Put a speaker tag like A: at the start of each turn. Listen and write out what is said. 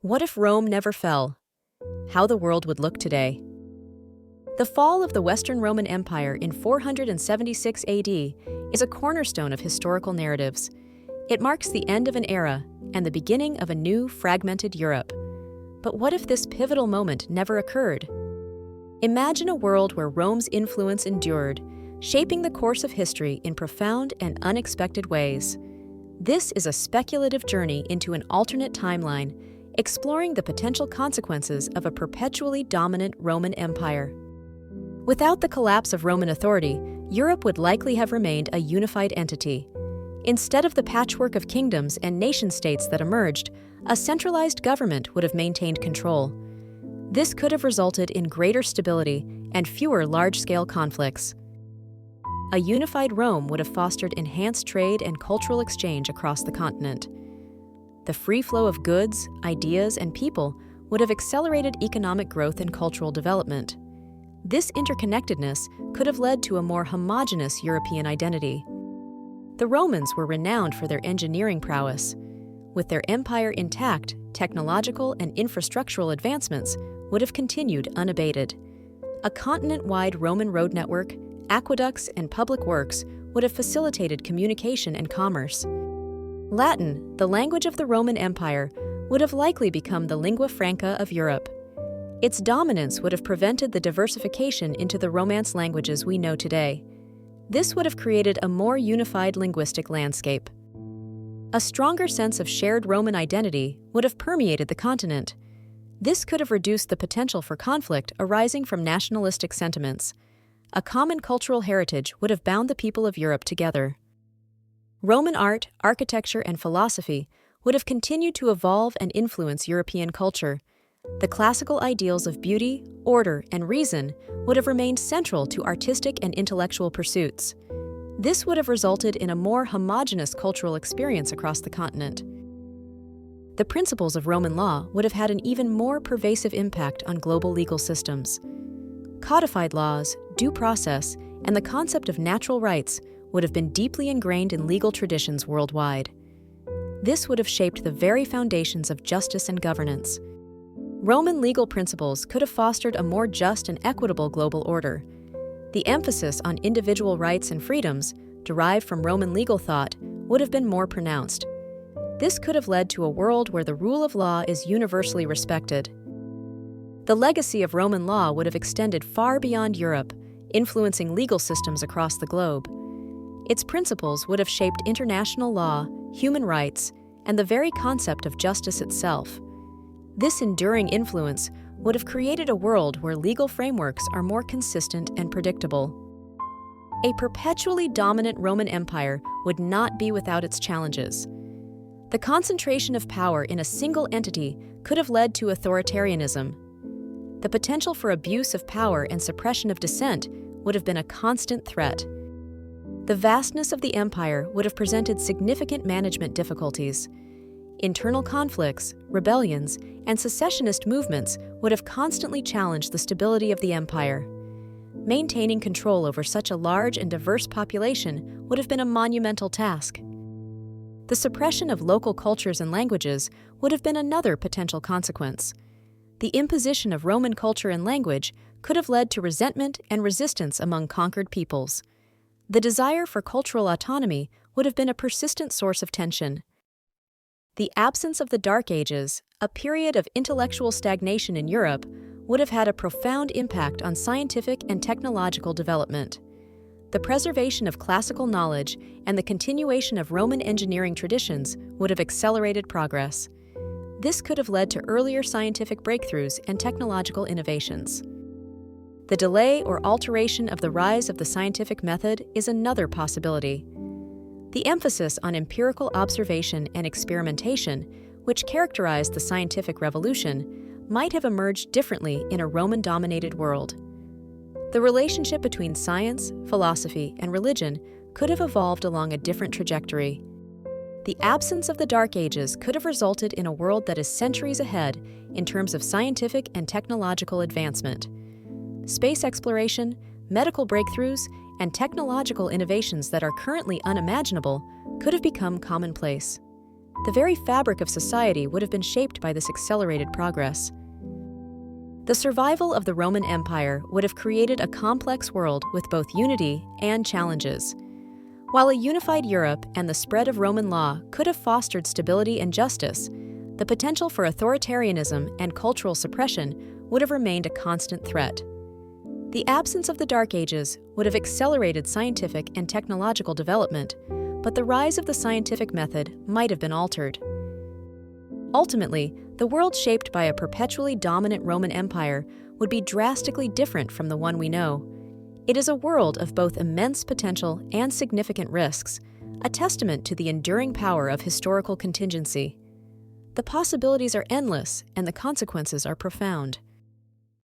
A: What if Rome never fell? How the world would look today. The fall of the Western Roman Empire in 476 AD is a cornerstone of historical narratives. It marks the end of an era and the beginning of a new, fragmented Europe. But what if this pivotal moment never occurred? Imagine a world where Rome's influence endured, shaping the course of history in profound and unexpected ways. This is a speculative journey into an alternate timeline, exploring the potential consequences of a perpetually dominant Roman Empire. Without the collapse of Roman authority, Europe would likely have remained a unified entity. Instead of the patchwork of kingdoms and nation-states that emerged, a centralized government would have maintained control. This could have resulted in greater stability and fewer large-scale conflicts. A unified Rome would have fostered enhanced trade and cultural exchange across the continent. The free flow of goods, ideas, and people would have accelerated economic growth and cultural development. This interconnectedness could have led to a more homogeneous European identity. The Romans were renowned for their engineering prowess. With their empire intact, technological and infrastructural advancements would have continued unabated. A continent-wide Roman road network, aqueducts, and public works would have facilitated communication and commerce. Latin, the language of the Roman Empire, would have likely become the lingua franca of Europe. Its dominance would have prevented the diversification into the Romance languages we know today. This would have created a more unified linguistic landscape. A stronger sense of shared Roman identity would have permeated the continent. This could have reduced the potential for conflict arising from nationalistic sentiments. A common cultural heritage would have bound the people of Europe together. Roman art, architecture, and philosophy would have continued to evolve and influence European culture. The classical ideals of beauty, order, and reason would have remained central to artistic and intellectual pursuits. This would have resulted in a more homogeneous cultural experience across the continent. The principles of Roman law would have had an even more pervasive impact on global legal systems. Codified laws, due process, and the concept of natural rights would have been deeply ingrained in legal traditions worldwide. This would have shaped the very foundations of justice and governance. Roman legal principles could have fostered a more just and equitable global order. The emphasis on individual rights and freedoms, derived from Roman legal thought, would have been more pronounced. This could have led to a world where the rule of law is universally respected. The legacy of Roman law would have extended far beyond Europe, influencing legal systems across the globe. Its principles would have shaped international law, human rights, and the very concept of justice itself. This enduring influence would have created a world where legal frameworks are more consistent and predictable. A perpetually dominant Roman Empire would not be without its challenges. The concentration of power in a single entity could have led to authoritarianism. The potential for abuse of power and suppression of dissent would have been a constant threat. The vastness of the empire would have presented significant management difficulties. Internal conflicts, rebellions, and secessionist movements would have constantly challenged the stability of the empire. Maintaining control over such a large and diverse population would have been a monumental task. The suppression of local cultures and languages would have been another potential consequence. The imposition of Roman culture and language could have led to resentment and resistance among conquered peoples. The desire for cultural autonomy would have been a persistent source of tension. The absence of the Dark Ages, a period of intellectual stagnation in Europe, would have had a profound impact on scientific and technological development. The preservation of classical knowledge and the continuation of Roman engineering traditions would have accelerated progress. This could have led to earlier scientific breakthroughs and technological innovations. The delay or alteration of the rise of the scientific method is another possibility. The emphasis on empirical observation and experimentation, which characterized the scientific revolution, might have emerged differently in a Roman-dominated world. The relationship between science, philosophy, and religion could have evolved along a different trajectory. The absence of the Dark Ages could have resulted in a world that is centuries ahead in terms of scientific and technological advancement. Space exploration, medical breakthroughs, and technological innovations that are currently unimaginable could have become commonplace. The very fabric of society would have been shaped by this accelerated progress. The survival of the Roman Empire would have created a complex world with both unity and challenges. While a unified Europe and the spread of Roman law could have fostered stability and justice, the potential for authoritarianism and cultural suppression would have remained a constant threat. The absence of the Dark Ages would have accelerated scientific and technological development, but the rise of the scientific method might have been altered. Ultimately, the world shaped by a perpetually dominant Roman Empire would be drastically different from the one we know. It is a world of both immense potential and significant risks, a testament to the enduring power of historical contingency. The possibilities are endless and the consequences are profound.